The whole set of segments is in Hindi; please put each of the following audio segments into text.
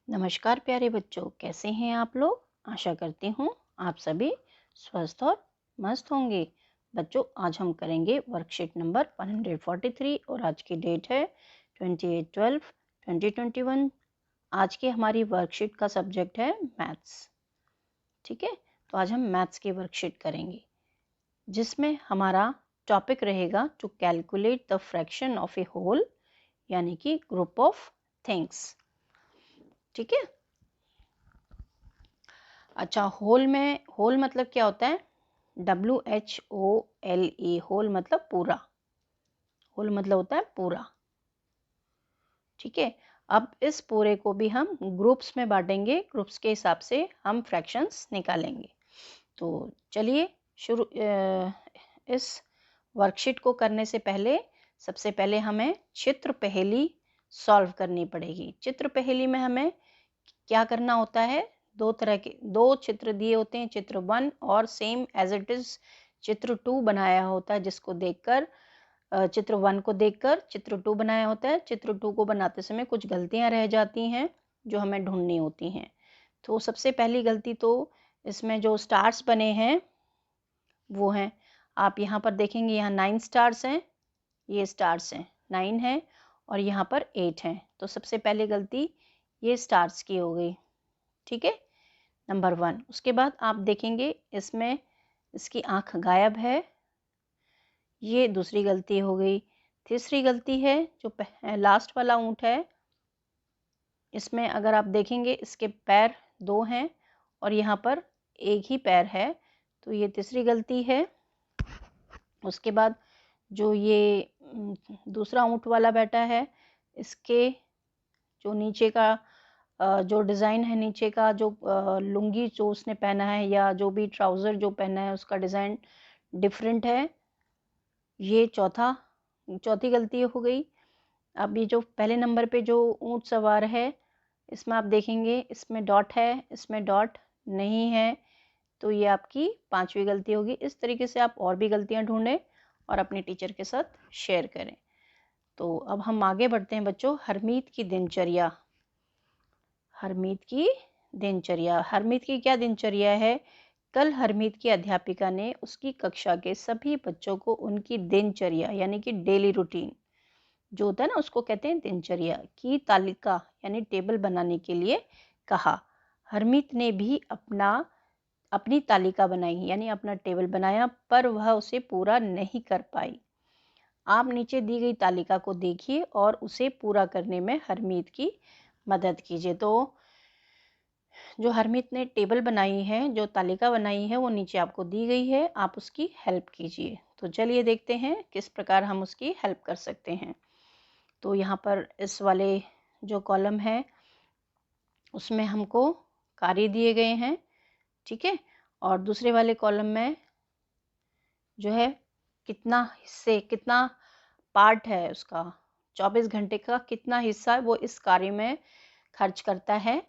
नमस्कार प्यारे बच्चों, कैसे हैं आप लोग। आशा करती हूँ आप सभी स्वस्थ और मस्त होंगे। बच्चों, आज हम करेंगे वर्कशीट नंबर 143 और आज की डेट है 28/12/2021। आज की हमारी वर्कशीट का सब्जेक्ट है मैथ्स। ठीक है, तो आज हम मैथ्स की वर्कशीट करेंगे जिसमें हमारा टॉपिक रहेगा to calculate the fraction of a whole, यानी कि ग्रुप ऑफ थिंग्स। ठीक है। अच्छा, होल मतलब क्या होता है? WHOLE, होल मतलब पूरा। होल मतलब होता है पूरा। ठीक है। अब इस पूरे को भी हम ग्रुप्स में बांटेंगे, ग्रुप्स के हिसाब से हम फ्रैक्शंस निकालेंगे। तो चलिए इस वर्कशीट को करने से पहले सबसे पहले हमें चित्र पहेली सॉल्व करनी पड़ेगी। चित्र पहेली में हमें क्या करना होता है? दो चित्र दिए होते हैं, चित्र 1 और सेम एज इट इज चित्र 2 बनाया होता है, जिसको देखकर चित्र 1 को देखकर चित्र 2 बनाया होता है। चित्र 2 को बनाते समय कुछ गलतियां रह जाती हैं जो हमें ढूंढनी होती हैं। तो सबसे पहली गलती तो इसमें जो स्टार्स बने हैं वो हैं, आप यहाँ पर देखेंगे, यहाँ 9 स्टार्स हैं, ये स्टार्स हैं, 9 हैं और यहाँ पर 8 हैं। तो सबसे पहली गलती ये स्टार्स की हो गई। ठीक है, नंबर 1। उसके बाद आप देखेंगे इसमें इसकी आंख गायब है, ये दूसरी गलती हो गई। तीसरी गलती है जो लास्ट वाला ऊंट है, इसमें अगर आप देखेंगे इसके पैर 2 हैं और यहाँ पर एक ही पैर है, तो ये तीसरी गलती है। उसके बाद जो ये दूसरा ऊंट वाला बैठा है, इसके जो नीचे का जो डिज़ाइन है, नीचे का जो लुंगी जो उसने पहना है या जो भी ट्राउज़र जो पहना है उसका डिज़ाइन डिफरेंट है, ये चौथी गलती हो गई। अब ये जो पहले नंबर पे जो ऊंट सवार है, इसमें आप देखेंगे इसमें डॉट है, इसमें डॉट नहीं है, तो ये आपकी 5वीं गलती होगी। इस तरीके से आप और भी गलतियां ढूंढें और अपने टीचर के साथ शेयर करें। तो अब हम आगे बढ़ते हैं बच्चों। हरमीत की दिनचर्या। हरमीत की क्या दिनचर्या है? कल हरमीत की अध्यापिका ने उसकी कक्षा के सभी बच्चों को उनकी दिनचर्या यानी कि डेली रूटीन जो होता है ना, उसको कहते हैं दिनचर्या की तालिका यानी टेबल बनाने के लिए कहा। हरमीत ने भी अपनी तालिका बनाई यानी अपना टेबल बनाया, पर वह उसे पूरा नहीं कर पाई। आप नीचे दी गई तालिका को देखिए और उसे पूरा करने में हरमीत की मदद कीजिए। तो जो हरमीत ने टेबल बनाई है, जो तालिका बनाई है, वो नीचे आपको दी गई है, आप उसकी हेल्प कीजिए। तो चलिए देखते हैं किस प्रकार हम उसकी हेल्प कर सकते हैं। तो यहाँ पर इस वाले जो कॉलम है उसमें हमको कार्य दिए गए हैं। ठीक है, और दूसरे वाले कॉलम में जो है कितना पार्ट है उसका, 24 घंटे का कितना हिस्सा वो इस कार्य में खर्च करता है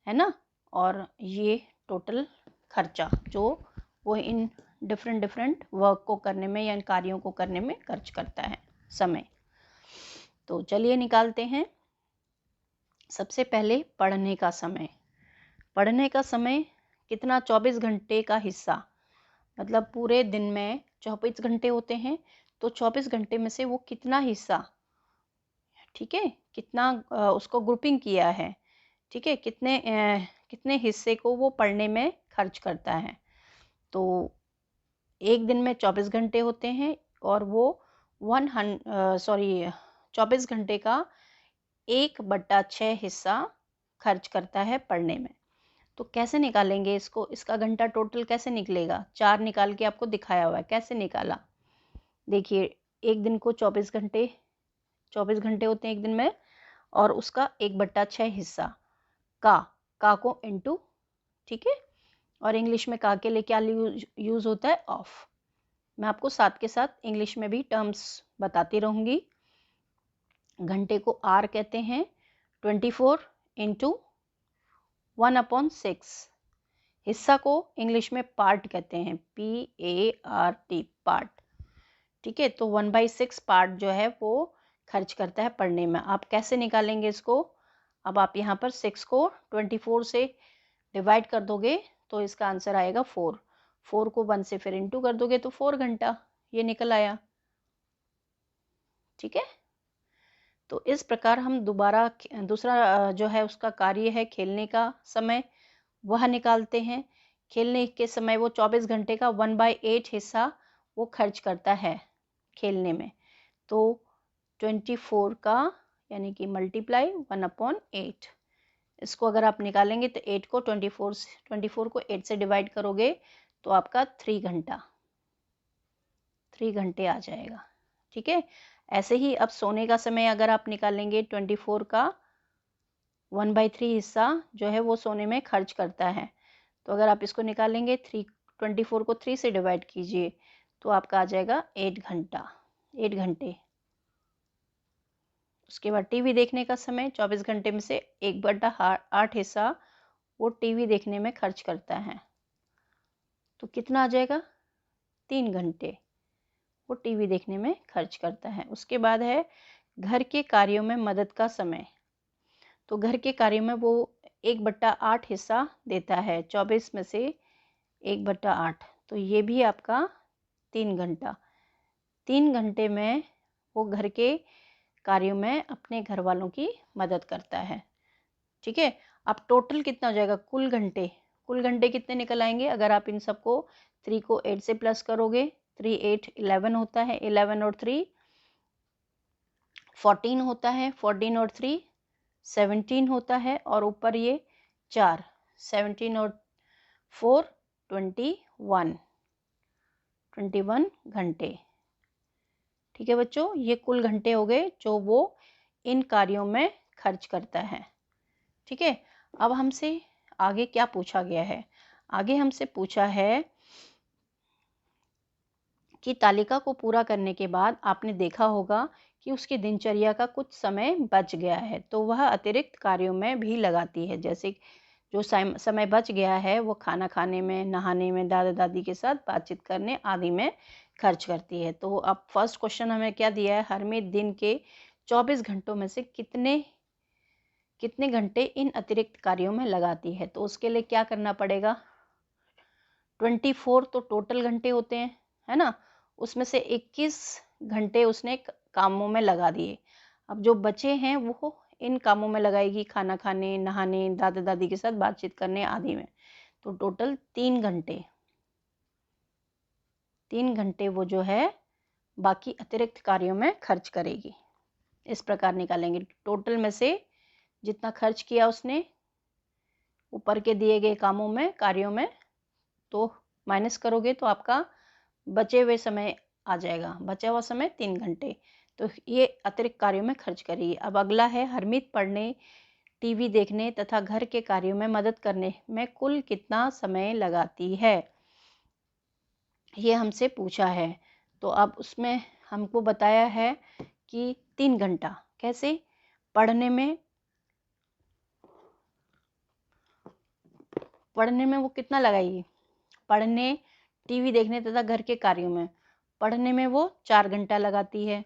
ना। और ये टोटल खर्चा जो वो इन डिफरेंट वर्क को करने में या इन कार्यों को करने में खर्च करता है, समय। तो चलिए निकालते हैं। सबसे पहले पढ़ने का समय। पढ़ने का समय कितना? 24 घंटे का हिस्सा, मतलब पूरे दिन में 24 घंटे होते हैं, तो 24 घंटे में से वो कितना हिस्सा, ठीक है, कितना उसको ग्रुपिंग किया है, ठीक है, कितने हिस्से को वो पढ़ने में खर्च करता है। तो एक दिन में 24 घंटे होते हैं और वो 24 घंटे का 1/6 हिस्सा खर्च करता है पढ़ने में। तो कैसे निकालेंगे इसको? इसका घंटा टोटल कैसे निकलेगा? 4 निकाल के आपको दिखाया हुआ है, कैसे निकाला? देखिए, एक दिन को 24 घंटे होते हैं एक दिन में, और उसका 1/6 हिस्सा का को इनटू, ठीक है। और इंग्लिश में का के लिए क्या यूज होता है? ऑफ। मैं आपको साथ के साथ इंग्लिश में भी टर्म्स बताती रहूंगी। घंटे को आर कहते हैं, 24 इंटू 1/6। हिस्सा को इंग्लिश में पार्ट कहते हैं, PART, पार्ट। ठीक है, तो 1/6 पार्ट जो है वो खर्च करता है पढ़ने में। आप कैसे निकालेंगे इसको? अब आप यहाँ पर 6 को 24 से डिवाइड कर दोगे तो इसका आंसर आएगा 4। 4 को 1 से फिर इंटू कर दोगे तो 4 घंटा ये निकल आया। ठीक है, तो इस प्रकार हम दोबारा दूसरा जो है उसका कार्य है खेलने का समय, वह निकालते हैं। खेलने के समय वो 24 घंटे का 1/8 हिस्सा वो खर्च करता है खेलने में। तो 24 का यानी कि मल्टीप्लाई 1/8, इसको अगर आप निकालेंगे तो 8 को 24 को 8 से डिवाइड करोगे तो आपका 3 घंटे आ जाएगा। ठीक है, ऐसे ही अब सोने का समय अगर आप निकालेंगे 24 का 1/3 हिस्सा जो है वो सोने में खर्च करता है। तो अगर आप इसको निकालेंगे 24 को 3 से डिवाइड कीजिए तो आपका आ जाएगा 8 घंटे। उसके बाद टीवी देखने का समय 24 घंटे में से 1/8 हिस्सा वो टीवी देखने में खर्च करता है। तो कितना आ जाएगा? 3 घंटे वो टीवी देखने में खर्च करता है। उसके बाद है घर के कार्यों में मदद का समय। तो घर के कार्यों में वो 1/8 हिस्सा देता है, 24 में से 1/8, तो ये भी आपका 3 घंटा। 3 घंटे में वो घर के कार्यों में अपने घर वालों की मदद करता है। ठीक है, अब टोटल कितना हो जाएगा? कुल घंटे कितने निकल आएंगे अगर आप इन सबको 3 को 8 से प्लस करोगे? 3 8 11 होता है, 11 और 3 14 होता है, 14 और 3 17 होता है, और ऊपर ये 4 17 और 4 21 घंटे। ठीक है बच्चों, ये कुल घंटे हो गए जो वो इन कार्यों में खर्च करता है। ठीक है, अब हमसे आगे क्या पूछा गया है? आगे हमसे पूछा है कि तालिका को पूरा करने के बाद आपने देखा होगा कि उसकी दिनचर्या का कुछ समय बच गया है, तो वह अतिरिक्त कार्यों में भी लगाती है। जैसे जो समय बच गया है वो खाना खाने में, नहाने में, दादा दादी के साथ बातचीत करने आदि में खर्च करती है। तो अब फर्स्ट क्वेश्चन हमें क्या दिया है? हरमीत दिन के 24 घंटों में से कितने घंटे इन अतिरिक्त कार्यों में लगाती है? तो उसके लिए क्या करना पड़ेगा? 24 तो टोटल घंटे होते हैं, है ना, उसमें से 21 घंटे उसने कामों में लगा दिए। अब जो बचे हैं वो इन कामों में लगाएगी, खाना खाने, नहाने, दादा दादी के साथ बातचीत करने आदि में। तो टोटल 3 घंटे वो जो है बाकी अतिरिक्त कार्यों में खर्च करेगी। इस प्रकार निकालेंगे टोटल में से जितना खर्च किया उसने ऊपर के दिए गए कामों में, कार्यों में, तो माइनस करोगे तो आपका बचे हुए समय आ जाएगा। बचा हुआ समय 3 घंटे, तो ये अतिरिक्त कार्यों में खर्च करिए। अब अगला है हरमीत पढ़ने, टीवी देखने तथा घर के कार्यों में मदद करने में कुल कितना समय लगाती है, ये हमसे पूछा है। तो अब उसमें हमको बताया है कि 3 घंटा। कैसे? पढ़ने में वो कितना लगाएगी? पढ़ने, टीवी देखने तथा घर के कार्यों में पढ़ने में वो 4 घंटा लगाती है,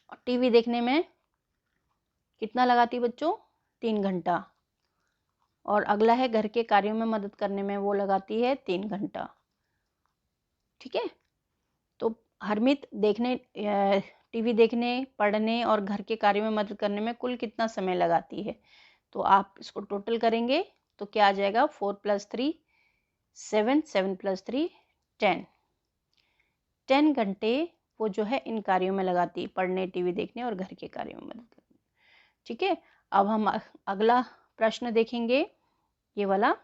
और टीवी देखने में कितना लगाती है बच्चों? 3 घंटा। और अगला है घर के कार्यों में मदद करने में वो लगाती है 3 घंटा। ठीक है, तो हरमीत टीवी देखने, पढ़ने और घर के कार्यों में मदद करने में कुल कितना समय लगाती है? तो आप इसको टोटल करेंगे तो क्या आ जाएगा? 4 + 3 7, 7 + 3 10 घंटे वो जो है इन कार्यों में लगाती है, पढ़ने, टीवी देखने और घर के कार्यों में मदद करने। ठीक है, अब हम अगला प्रश्न देखेंगे, ये वाला।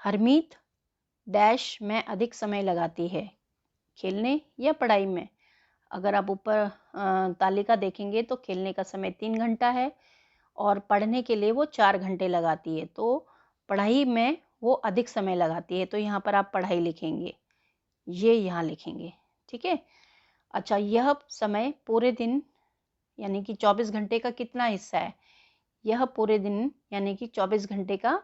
हरमीत डैश में अधिक समय लगाती है, खेलने या पढ़ाई में? अगर आप ऊपर तालिका देखेंगे तो खेलने का समय 3 घंटा है और पढ़ने के लिए वो 4 घंटे लगाती है, तो पढ़ाई में वो अधिक समय लगाती है। तो यहाँ पर आप पढ़ाई लिखेंगे, ये यहाँ लिखेंगे। ठीक है, अच्छा, यह समय पूरे दिन यानी कि 24 घंटे का कितना हिस्सा है? यह पूरे दिन यानी कि 24 घंटे का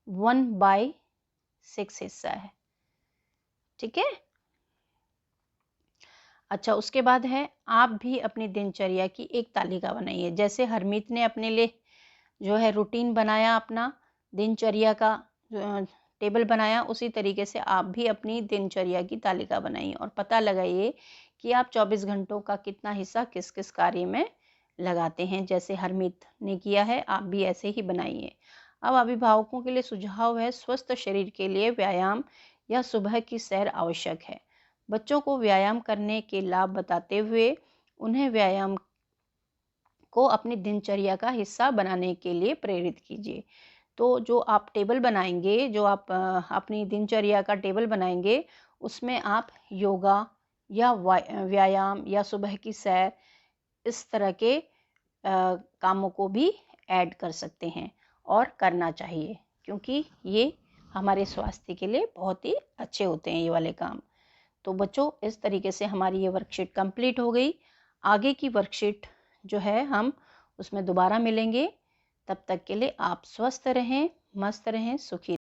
1/6 हिस्सा है। ठीक है, अच्छा, उसके बाद है आप भी अपनी दिनचर्या की एक तालिका बनाइए। जैसे हरमीत ने अपने लिए जो है रूटीन बनाया, अपना दिनचर्या का टेबल बनाया, उसी तरीके से आप भी अपनी दिनचर्या की तालिका बनाइए और पता लगाइए कि आप 24 घंटों का कितना हिस्सा किस किस कार्य में लगाते हैं। जैसे हरमीत ने किया है, आप भी ऐसे ही बनाइए। अब अभिभावकों के लिए सुझाव है, स्वस्थ शरीर के लिए व्यायाम या सुबह की सैर आवश्यक है। बच्चों को व्यायाम करने के लाभ बताते हुए उन्हें व्यायाम को अपनी दिनचर्या का हिस्सा बनाने के लिए प्रेरित कीजिए। तो जो आप टेबल बनाएंगे, जो आप अपनी दिनचर्या का टेबल बनाएंगे, उसमें आप योगा या व्यायाम या सुबह की सैर, इस तरह के कामों को भी ऐड कर सकते हैं और करना चाहिए, क्योंकि ये हमारे स्वास्थ्य के लिए बहुत ही अच्छे होते हैं ये वाले काम। तो बच्चों, इस तरीके से हमारी ये वर्कशीट कंप्लीट हो गई। आगे की वर्कशीट जो है हम उसमें दोबारा मिलेंगे। तब तक के लिए आप स्वस्थ रहें, मस्त रहें, सुखी